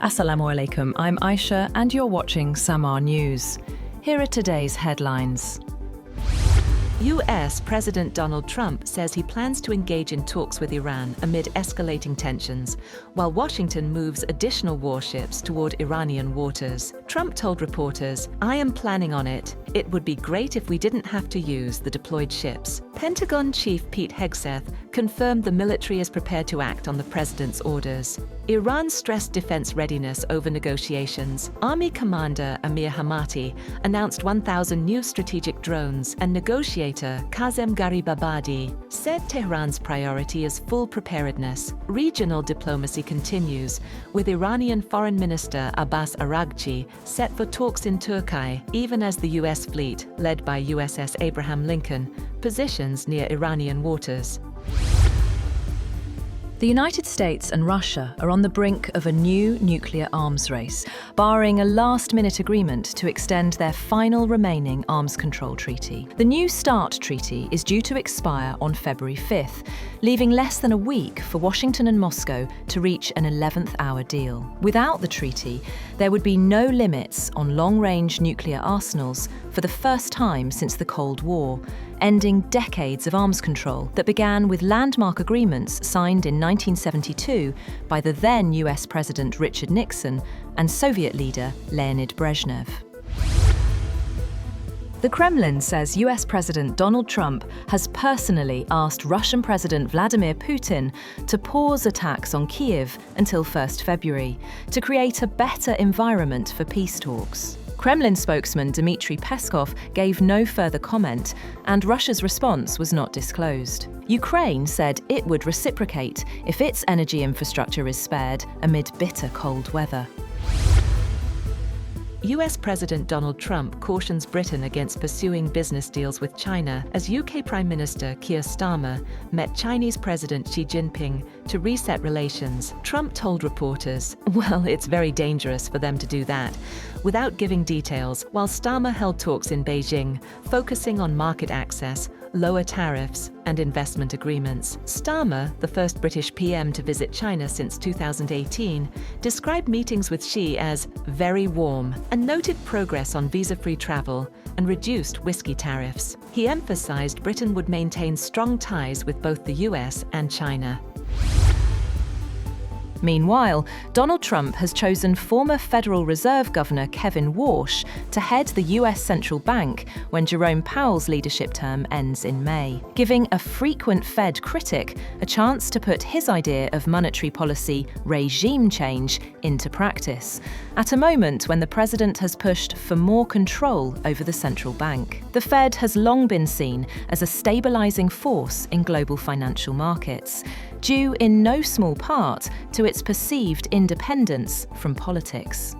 Assalamu alaikum, I'm Aisha and you're watching Samar News. Here are today's headlines. US President Donald Trump says he plans to engage in talks with Iran amid escalating tensions, while Washington moves additional warships toward Iranian waters. Trump told reporters, "I am planning on it. It would be great if we didn't have to use the deployed ships." Pentagon Chief Pete Hegseth confirmed the military is prepared to act on the president's orders. Iran stressed defense readiness over negotiations. Army Commander Amir Hamati announced 1,000 new strategic drones, and negotiator Kazem Garibabadi said Tehran's priority is full preparedness. Regional diplomacy continues, with Iranian Foreign Minister Abbas Araghchi set for talks in Turkiye, even as the US fleet, led by USS Abraham Lincoln, positions near Iranian waters. The United States and Russia are on the brink of a new nuclear arms race, barring a last-minute agreement to extend their final remaining arms control treaty. The New START treaty is due to expire on February 5th, leaving less than a week for Washington and Moscow to reach an 11th-hour deal. Without the treaty, there would be no limits on long-range nuclear arsenals for the first time since the Cold War, ending decades of arms control that began with landmark agreements signed in 1972 by the then US President Richard Nixon and Soviet leader Leonid Brezhnev. The Kremlin says US President Donald Trump has personally asked Russian President Vladimir Putin to pause attacks on Kyiv until 1st February to create a better environment for peace talks. Kremlin spokesman Dmitry Peskov gave no further comment, and Russia's response was not disclosed. Ukraine said it would reciprocate if its energy infrastructure is spared amid bitter cold weather. US President Donald Trump cautions Britain against pursuing business deals with China as UK Prime Minister Keir Starmer met Chinese President Xi Jinping to reset relations. Trump told reporters, "Well, it's very dangerous for them to do that," without giving details, while Starmer held talks in Beijing, focusing on market access, lower tariffs, and investment agreements. Starmer, the first British PM to visit China since 2018, described meetings with Xi as very warm and noted progress on visa-free travel and reduced whiskey tariffs. He emphasized Britain would maintain strong ties with both the US and China. Meanwhile, Donald Trump has chosen former Federal Reserve Governor Kevin Warsh to head the US Central Bank when Jerome Powell's leadership term ends in May, giving a frequent Fed critic a chance to put his idea of monetary policy regime change into practice, at a moment when the president has pushed for more control over the central bank. The Fed has long been seen as a stabilizing force in global financial markets, due in no small part to its perceived independence from politics.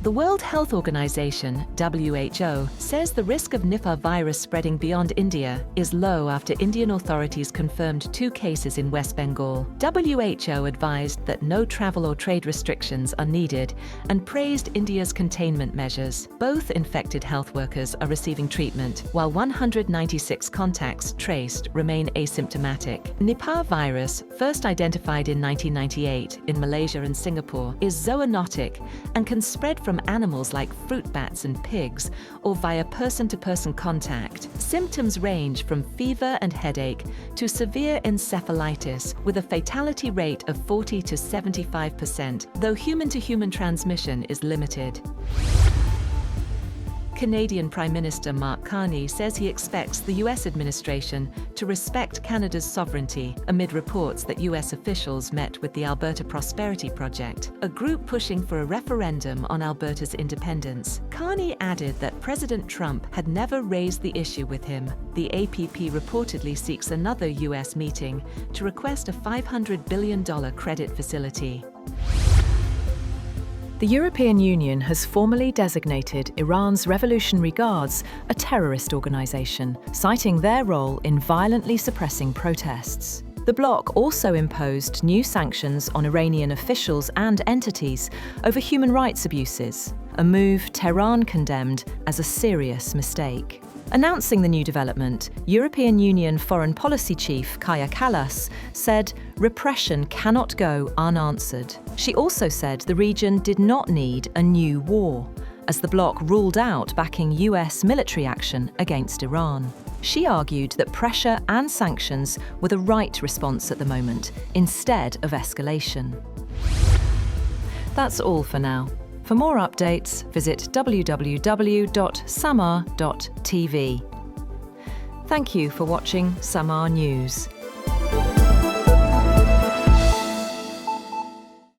The World Health Organization, WHO, says the risk of Nipah virus spreading beyond India is low after Indian authorities confirmed 2 cases in West Bengal. WHO advised that no travel or trade restrictions are needed and praised India's containment measures. Both infected health workers are receiving treatment, while 196 contacts traced remain asymptomatic. Nipah virus, first identified in 1998 in Malaysia and Singapore, is zoonotic and can spread from animals like fruit bats and pigs, or via person-to-person contact. Symptoms range from fever and headache to severe encephalitis, with a fatality rate of 40 to 75%, though human-to-human transmission is limited. Canadian Prime Minister Mark Carney says he expects the US administration to respect Canada's sovereignty amid reports that US officials met with the Alberta Prosperity Project, a group pushing for a referendum on Alberta's independence. Carney added that President Trump had never raised the issue with him. The APP reportedly seeks another US meeting to request a $500 billion credit facility. The European Union has formally designated Iran's Revolutionary Guards a terrorist organisation, citing their role in violently suppressing protests. The bloc also imposed new sanctions on Iranian officials and entities over human rights abuses, a move Tehran condemned as a serious mistake. Announcing the new development, European Union Foreign Policy Chief Kaja Kallas said repression cannot go unanswered. She also said the region did not need a new war, as the bloc ruled out backing US military action against Iran. She argued that pressure and sanctions were the right response at the moment, instead of escalation. That's all for now. For more updates, visit www.samar.tv. Thank you for watching Samar News.